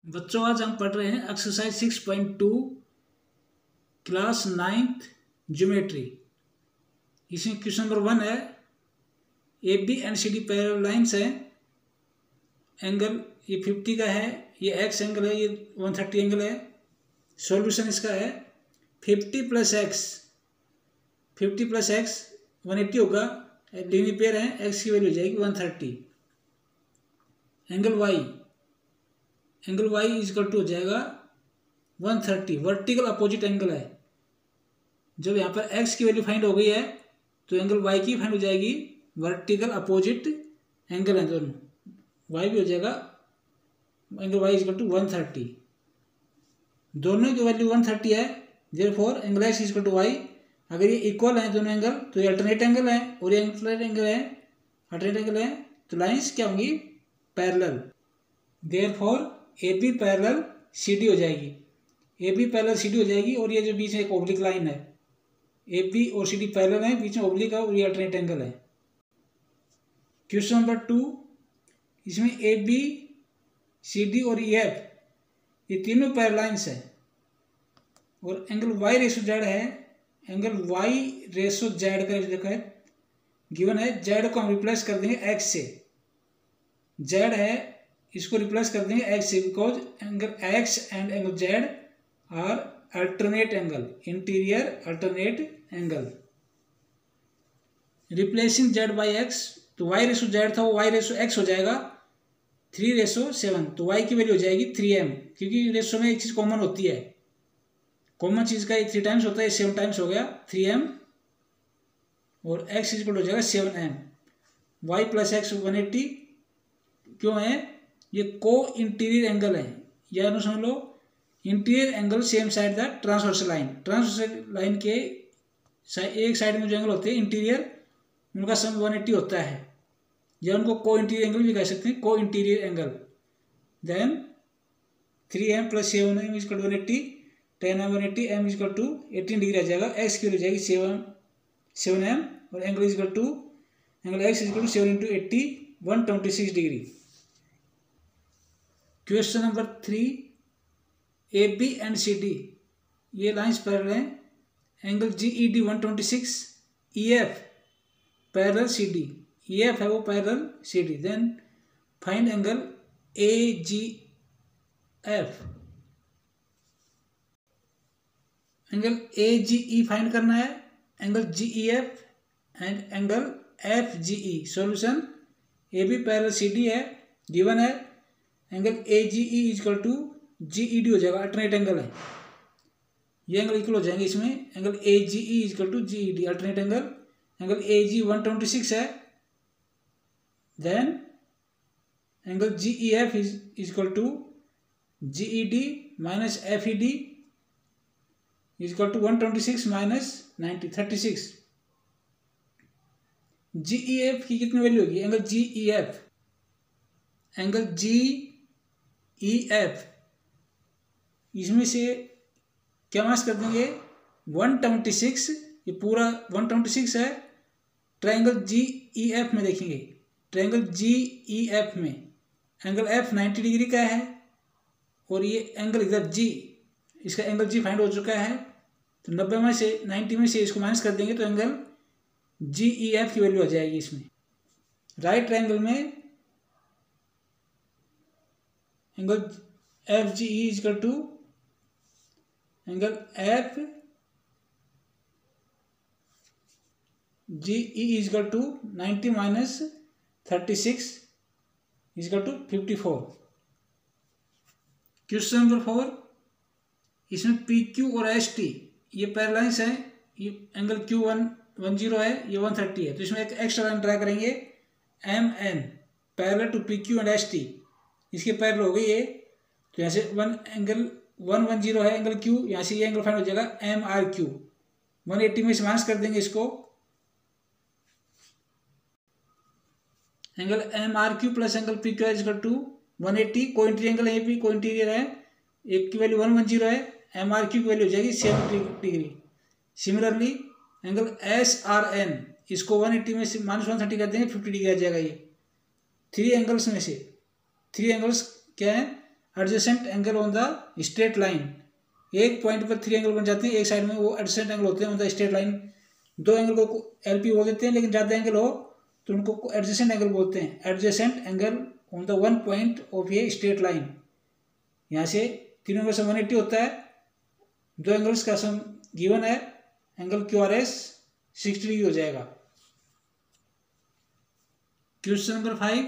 बच्चों आज हम पढ़ रहे हैं एक्सरसाइज 6.2 क्लास 9th ज्योमेट्री। इसमें क्वेश्चन नंबर 1 है A B and C D parallel lines है। एंगल ये 50 का है, ये एक्स एंगल है, ये 130 एंगल है। सॉल्यूशन इसका है 50 प्लस एक्स 180 होगा। लीनियर पेयर है, एक्स की वैल्यू हो जाएगी 130। Angle y is equal to हो जाएगा 130। वर्टिकल अपोजिट एंगल है। जब यहाँ पर एक्स की वैल्यू फाइंड हो गई है तो एंगल वाई की फाइंड हो जाएगी। वर्टिकल अपोजिट एंगल है दोनों, वाई भी हो जाएगा angle y is equal to 130। दोनों की वैल्यू 130 है, therefore angle x is equal to y. अगर ये इक्वल है दोनों एंगल तो ये अल्टरनेट एंगल है, और ये अल्टरनेट एंगल है तो लाइंस क्या होंगी? Parallel. Therefore A B parallel C D हो जाएगी। A B parallel C D हो जाएगी, और ये जो बीच में एक ओब्लिक लाइन है, ए बी और सी डी पैरेलल है, बीच में ओब्लिक है और ये अल्टरनेट एंगल है। क्वेश्चन नंबर 2, इसमें ए बी सी डी और ई एफ ये तीनों पैरेलल लाइन्स है, और एंगल वाई रेशो जेड है। एंगल वाई रेशो जेड का देखा है गिवन है। जेड को हम रिप्लेस कर देंगे एक्स से। जेड है, इसको रिप्लेस कर देंगे एक्स से, because angle x and angle z are alternate angle, interior alternate angle. Replacing z by x, तो वाई रेशो जेड था वो वाई रेशो एक्स हो जाएगा 3:7। तो वाई की वैल्यू हो जाएगी 3m, क्योंकि रेशो में एक चीज़ कॉमन होती है। कॉमन चीज़ का 3 टाइम्स होता है, 7 टाइम्स हो गया 3m, और x इज इक्वल हो जाएगा 7m। y प्लस एक्स 180 क्यों है? ये को इंटीरियर एंगल है, या समझ लो interior angle same side the transversal line. Transversal line के एक साइड में जो एंगल होते हैं इंटीरियर, उनका सम 180 होता है, या उनको को इंटीरियर एंगल भी कह सकते हैं, को interior angle. Then 3m plus 7m is equal to 180, 10m 180, m is equal to 18 degree आ जाएगा। x की वैल्यू जाएगी 7m, और angle is equal to angle x is equal to 7 into 80 126 degree. Question number 3, A B and C D ये lines parallel हैं। Angle G E D 126, E F parallel C D, E F है वो parallel C D. Then find angle A G F. Angle A G E find करना है, angle G E F and angle F G E. Solution A B parallel C D है, given है। Angle A G E is equal to G E D हो जाएगा, alternate angle है। ये angle equal हो जाएंगे इसमें। Angle A G E is equal to G E D, alternate angle. Angle A G 126 है। Then angle G E F is equal to G E D minus F E D is equal to 126 minus 90, 36। G E F की कितनी value होगी? Angle G E F, angle G E F, इसमें से क्या minus कर देंगे? 126, ये पूरा 126 है। ट्रायंगल जी ई एफ में देखेंगे, ट्रायंगल जी ई एफ में एंगल एफ 90 डिग्री का है, और ये एंगल इधर जी, इसका एंगल जी फाइंड हो चुका है। तो 90 में से इसको माइनस कर देंगे तो एंगल जी ई एफ की वैल्यू आ जाएगी इसमें। राइट ट्रायंगल में angle F G E is equal to angle F G E is equal to 90 minus 36 is equal to 54। Question number 4, इसमें पी क्यू और एस टी ये parallel lines हैं। ये एंगल क्यू 110 है, ये 130 है, तो इसमें एक एक्स्ट्रा लाइन ड्रा करेंगे M N parallel to P Q and S T. इसके पैरेलल हो गई ये, तो यहाँ से एंगल 110 है एंगल क्यू, यहाँ से ये एंगल फाइंड हो जाएगा एम आर क्यू। 180 में से माइनस कर देंगे इसको। Angle M R Q plus angle P Q is equal to 180। को इंटीरियर एंगल है, भी को इंटीरियर है, एक की वैल्यू 110 है, एम आर क्यू की वैल्यू हो जाएगी 70 degree. Similarly angle S R N, इसको 180 में से माइनस 130 कर देंगे, 50 डिग्री आ जाएगा। ये 3 एंगल्स में से 3 एंगल्स क्या है? Adjacent angle on the straight line. एक पॉइंट पर 3 एंगल बन जाते हैं, एक साइड में वो एडजेसेंट एंगल होते हैं on the straight line. 2 angle को एलपी बोल देते हैं, लेकिन ज़्यादा एंगल हो तो उनको एडजेसेंट एंगल बोलते हैं। Adjacent angle on the one point of a straight line. यहाँ से तीनों एंगल से 180 होता है। 2 एंगल्स का सम गिवन है, एंगल QRS 60 डिग्री हो जाएगा। Question number 5,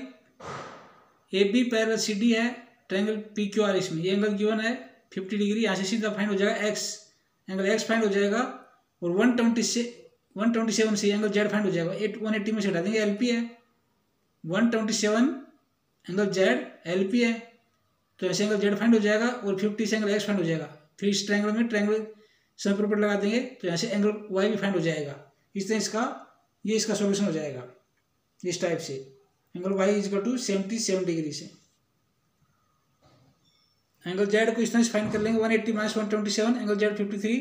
AB parallel CD है, ट्रायंगल PQR इसमें, ये एंगल गिवन है 50 डिग्री। यहाँ से सीधा फाइंड हो जाएगा X, एंगल X फाइंड हो जाएगा। और 127 से एंगल Z फाइंड हो जाएगा। 180 में से हटा देंगे, LP है। 127 एंगल Z LP है, तो ऐसे एंगल Z फाइंड हो जाएगा। और 50 से एंगल X फाइंड हो जाएगा। फिर इस ट्रायंगल में ट्रायंगल समप्रॉपर्टी लगा देंगे, तो यहाँ से एंगल Y भी फाइंड हो जाएगा। इस तरह इसका सॉल्यूशन हो जाएगा इस टाइप से। एंगल Y = 77 डिग्री से एंगल Z को इस तरह से फाइंड कर लेंगे। 180 - 127 एंगल Z 53,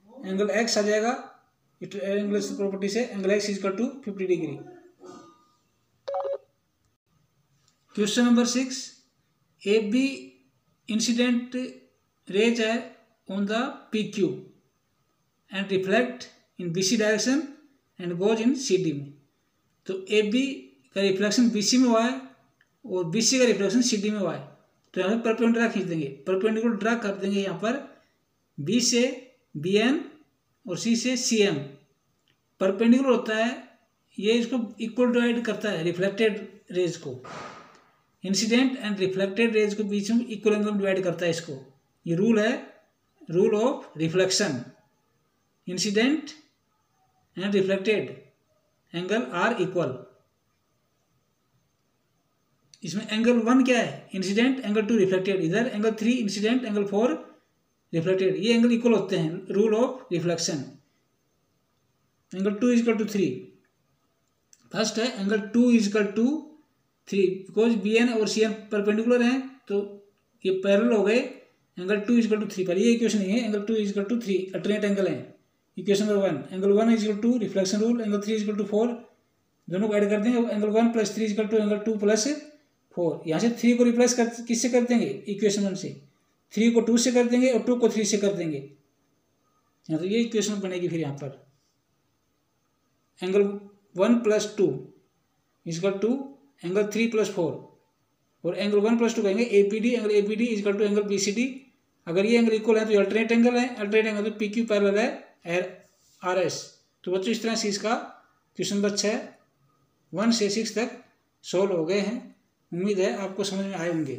एंगल X आ जाएगा एंगल प्रॉपर्टी से, angle X = 50 degree. Question number 6, AB incident rays है on the PQ and reflect in BC direction and goes in CD में। तो AB का रिफ्लेक्शन BC में हुआ है और BC का रिफ्लेक्शन CD में हुआ है। तो यहाँ पर परपेंडिकुलर खींच देंगे, परपेंडिकुलर ड्रा कर देंगे। यहाँ पर B से BN और C से CM परपेंडिकुलर होता है, ये इसको इक्वल डिवाइड करता है रिफ्लेक्टेड रेज को। इंसिडेंट एंड रिफ्लेक्टेड रेज को बीच में इक्वल एंगल डिवाइड करता है इसको। ये रूल है, rule of reflection. Incident and reflected angle are equal. इसमें एंगल 1 क्या है? इंसिडेंट, एंगल 2 रिफ्लेक्टेड, इधर एंगल 3 इंसिडेंट, एंगल 4 रिफ्लेक्टेड। ये एंगल इक्वल होते हैं, rule of reflection. Angle 2 = 3। First है एंगल 2 = 3, बिकॉज BN और CN परपेंडिकुलर हैं, तो ये पैरेलल हो गए। एंगल 2 = 3 पर ये इक्वेशन नहीं है। एंगल 2 = 3 अल्टरनेट एंगल है। Equation number 1, angle 1 = 2 reflection rule, angle 3 = 4, दोनों को ऐड कर देंगे। Angle 1 + 3 = angle 2 + 4। यहाँ से 3 को रिप्लेस किससे कर देंगे? इक्वेशन 1 से। 3 को 2 से कर देंगे और 2 को 3 से कर देंगे। यहाँ तो ये इक्वेशन बनेगी। फिर यहाँ पर एंगल 1 + 2 = एंगल 3 + 4, और एंगल 1 + 2 कहेंगे APD, angle APD = angle BCD। अगर ये एंगल इक्वल है तो ये अल्टरनेट एंगल है। अल्टरनेट एंगल तो PQ पैरेलल है RS। तो बच्चों इस तरह से इसका क्वेश्चन नंबर 6 1 से 6 तक सोल्व हो गए हैं। उम्मीद है आपको समझ में आए होंगे।